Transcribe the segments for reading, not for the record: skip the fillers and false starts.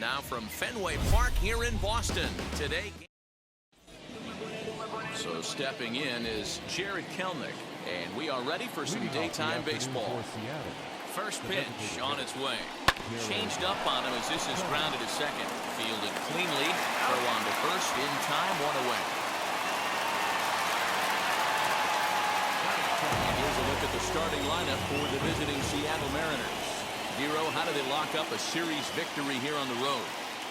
Now from Fenway Park here in Boston. Today. So stepping in is Jarred Kelenic. And we are ready for some daytime baseball. First pitch on its way. Changed up on him as this is grounded to second. Fielded cleanly. Throw on to first in time. One away. And here's a look at the starting lineup for the visiting Seattle Mariners. Vero, how do they lock up a series victory here on the road?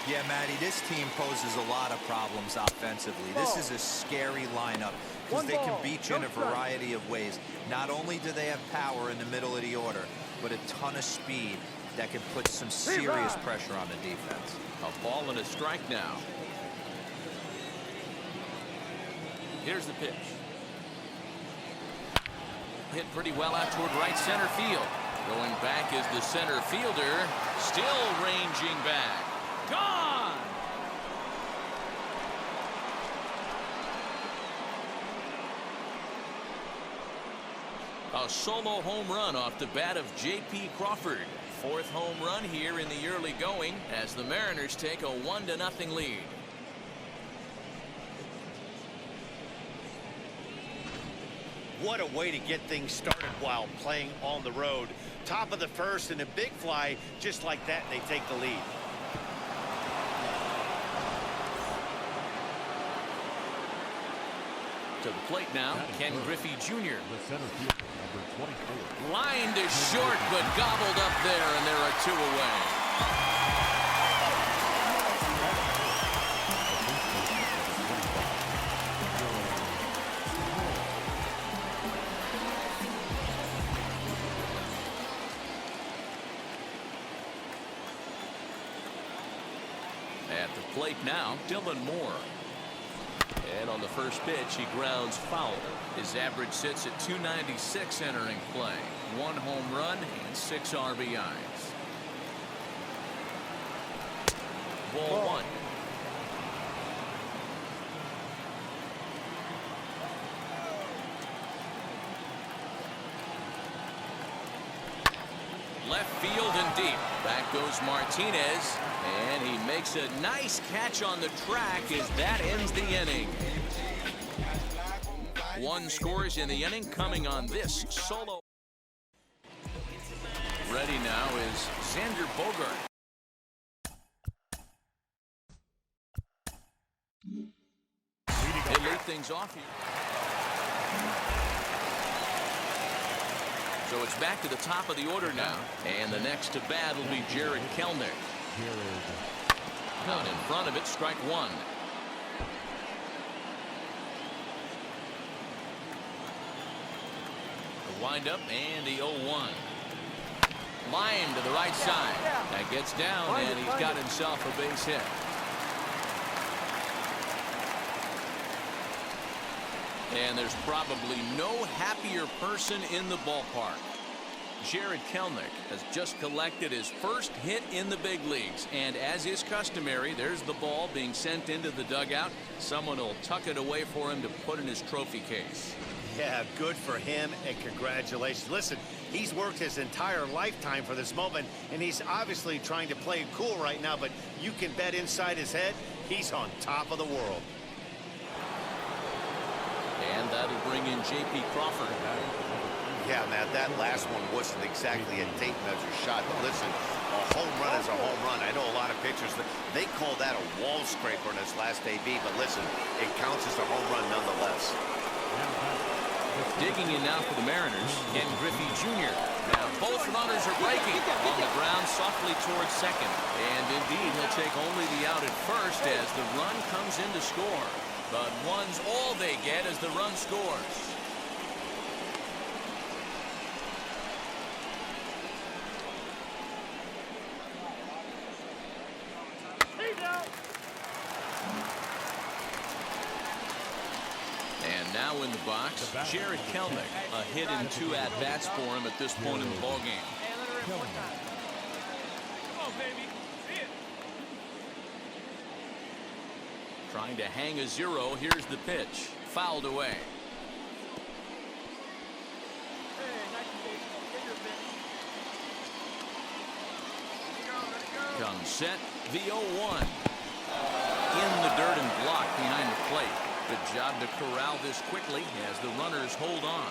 Yeah, Matty, this team poses a lot of problems offensively. This is a scary lineup because they can beat you in a variety of ways. Not only do they have power in the middle of the order, but a ton of speed that can put some serious pressure on the defense. A ball and a strike now. Here's the pitch. Hit pretty well out toward right center field. Going back is the center fielder. Still ranging back. Gone! A solo home run off the bat of J.P. Crawford. Fourth home run here in the early going as the Mariners take a 1-0 lead. What a way to get things started while playing on the road. Top of the first and a big fly just like that, and they take the lead. To the plate now, Ken Griffey Jr. The center fielder, number 24. Lined is short, but gobbled up there, and there are two away. At the plate now, Dylan Moore. And on the first pitch, he grounds foul. His average sits at 296 entering play. 1 home run and 6 RBIs. Ball 1. Left field and deep. Back goes Martinez. And he makes a nice catch on the track as that ends the inning. 1 scores in the inning coming on this solo. Ready now is Xander Bogart. They lead things off here. So it's back to the top of the order now. And the next to bat will be Jarred Kelenic. Out in front of it, strike 1. The windup and the 0-1. Line to the right side. That gets down, and he's got himself a base hit. And there's probably no happier person in the ballpark. Jarred Kelenic has just collected his first hit in the big leagues, and as is customary, there's the ball being sent into the dugout. Someone will tuck it away for him to put in his trophy case. Yeah, good for him, and congratulations. Listen, he's worked his entire lifetime for this moment, and he's obviously trying to play it cool right now, but you can bet inside his head, he's on top of the world. And that'll bring in J.P. Crawford. Yeah, Matt, that last one wasn't exactly a tape measure shot, but listen, a home run is a home run. I know a lot of pitchers, they call that a wall scraper in his last AB, but listen, it counts as a home run nonetheless. Digging in now for the Mariners, Ken Griffey Jr. Now both runners are breaking on the ground softly towards second. And indeed, he'll take only the out at first as the run comes in to score. But one's all they get as the run scores. And now in the box, Jarred Kelenic. A hit and 2 at-bats for him at this point in the ballgame. Come on, baby. See it. Trying to hang a 0. Here's the pitch. Fouled away. Comes set. The 0-1. In the dirt and blocked behind the plate. Good job to corral this quickly as the runners hold on.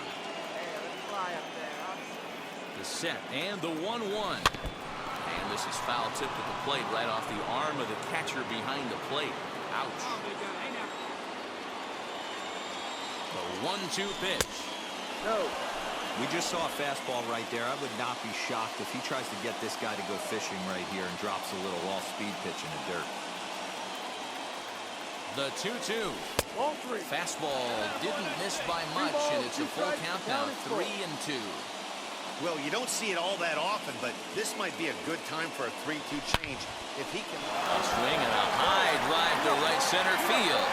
The set and the 1-1. And this is foul tipped at the plate right off the arm of the catcher behind the plate. Ouch. The 1-2 pitch. No. We just saw a fastball right there. I would not be shocked if he tries to get this guy to go fishing right here and drops a little off-speed pitch in the dirt. The 2-2. Fastball didn't miss by much, and it's a full count now, 3-2. Well, you don't see it all that often, but this might be a good time for a 3-2 change if he can. A swing and a high drive to right center field.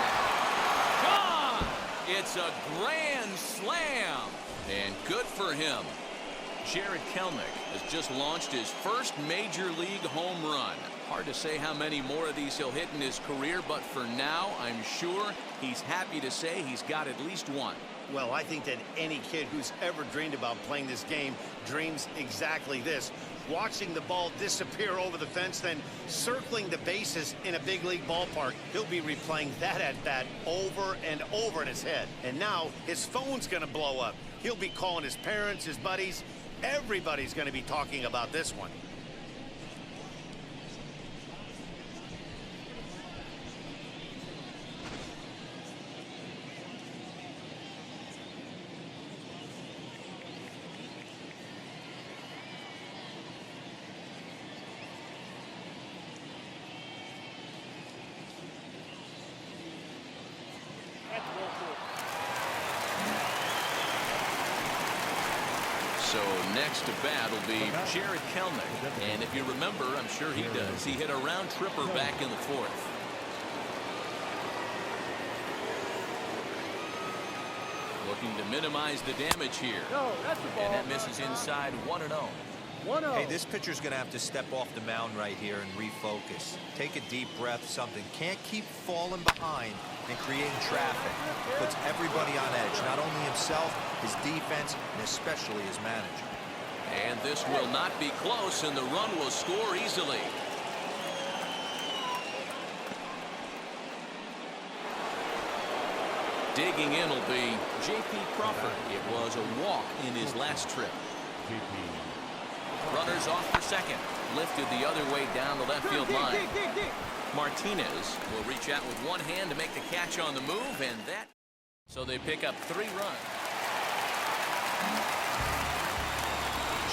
Gone! It's a grand slam, and good for him. Jarred Kelenic has just launched his first major league home run. Hard to say how many more of these he'll hit in his career, but for now, I'm sure he's happy to say he's got at least one. Well, I think that any kid who's ever dreamed about playing this game dreams exactly this. Watching the ball disappear over the fence, then circling the bases in a big league ballpark. He'll be replaying that at bat over and over in his head. And now his phone's going to blow up. He'll be calling his parents, his buddies. Everybody's going to be talking about this one. So next to bat will be Jarred Kelenic. And if you remember, I'm sure he does, he hit a round tripper back in the fourth. Looking to minimize the damage here. And that misses inside 1-0. Hey, this pitcher's going to have to step off the mound right here and refocus. Take a deep breath, something. Can't keep falling behind and creating traffic. Puts everybody on edge, not only himself, his defense, and especially his manager. And this will not be close, and the run will score easily. Digging in will be J.P. Crawford. It was a walk in his last trip. Runners off for second. Lifted the other way down the left field line. Martinez will reach out with one hand to make the catch on the move, and that. So they pick up 3 runs.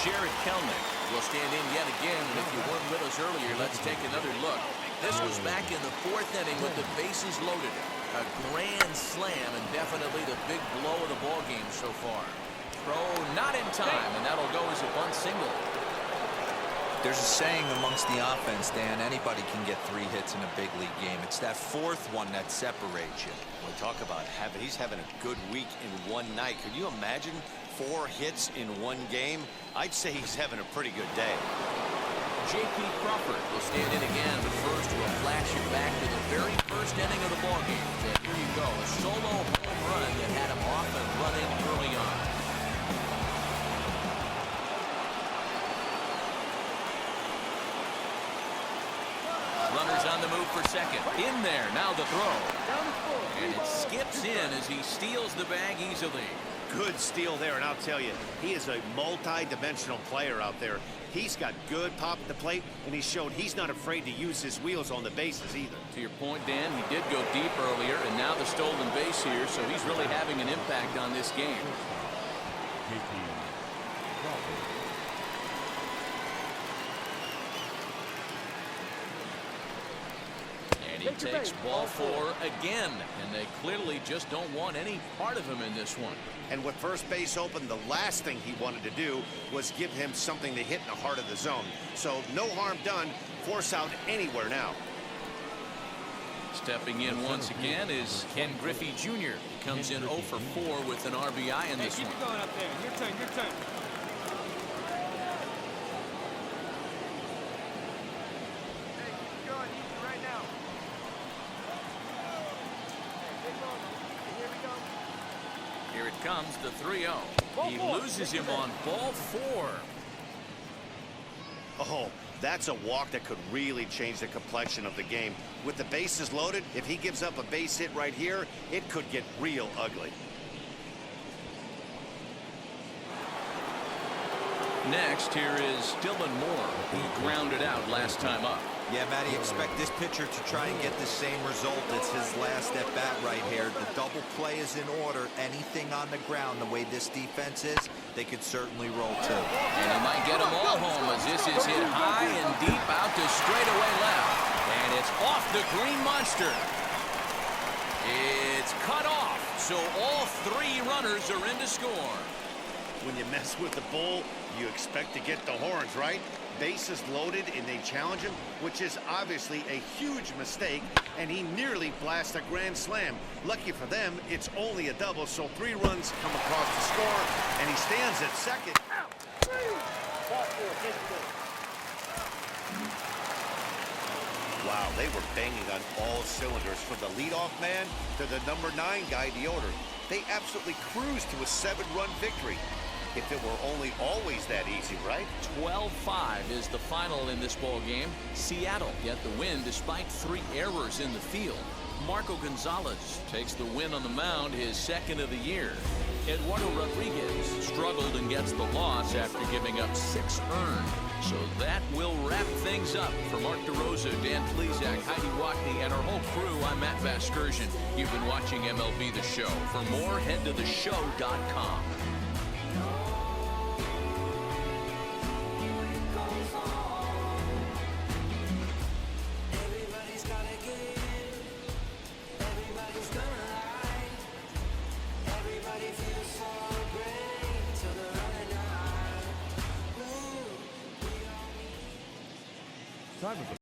Jarred Kelenic will stand in yet again, and if you weren't with us earlier, let's take another look. This was back in the 4th inning with the bases loaded. A grand slam, and definitely the big blow of the ball game so far. Throw not in time, and that'll go as a bunt single. There's a saying amongst the offense, Dan, anybody can get 3 hits in a big league game. It's that 4th one that separates you. We talk about he's having a good week in one night. Could you imagine 4 hits in one game? I'd say he's having a pretty good day. J.P. Crawford will stand in again, but first we'll flash you back to the very first inning of the ballgame. And here you go, a solo home run that had him off and running early on. Runners on the move for second. In there, now the throw. And it skips in as he steals the bag easily. Good steal there, and I'll tell you, he is a multi-dimensional player out there. He's got good pop at the plate, and he showed he's not afraid to use his wheels on the bases either. To your point, Dan, he did go deep earlier, and now the stolen base here, so he's really having an impact on this game. And he takes ball 4 again, and they clearly just don't want any part of him in this one. And with first base open, the last thing he wanted to do was give him something to hit in the heart of the zone. So no harm done. Force out anywhere now. Stepping in once again is Ken Griffey Jr. He comes in 0 for 4 with an RBI in this one. Keep it going up there. Your turn, your turn. Here it comes, the 3-0. He loses him on ball 4. Oh, That's a walk that could really change the complexion of the game. With the bases loaded, if he gives up a base hit right here, it could get real ugly. Next, here is Dylan Moore, who grounded out last time up. Yeah, Matty, expect this pitcher to try and get the same result. It's his last at bat right here. The double play is in order. Anything on the ground, the way this defense is, they could certainly roll too. And he might get them all home as this is hit high and deep out to straightaway left. And it's off the green monster. It's cut off, so all three runners are in to score. When you mess with the bull, you expect to get the horns, right? Bases loaded and they challenge him, which is obviously a huge mistake, and he nearly blasts a grand slam. Lucky for them, it's only a double, so 3 runs come across the score, and he stands at second. Wow, they were banging on all cylinders, from the leadoff man to the number 9 guy in the order. They absolutely cruised to a 7-run victory. If it were only always that easy, right? 12-5 is the final in this ball game. Seattle get the win despite 3 errors in the field. Marco Gonzalez takes the win on the mound, his second of the year. Eduardo Rodriguez struggled and gets the loss after giving up 6 earned. So that will wrap things up. For Mark DeRosa, Dan Plesac, Heidi Wackney, and our whole crew, I'm Matt Vasgersian. You've been watching MLB The Show. For more, head to theshow.com. Time of the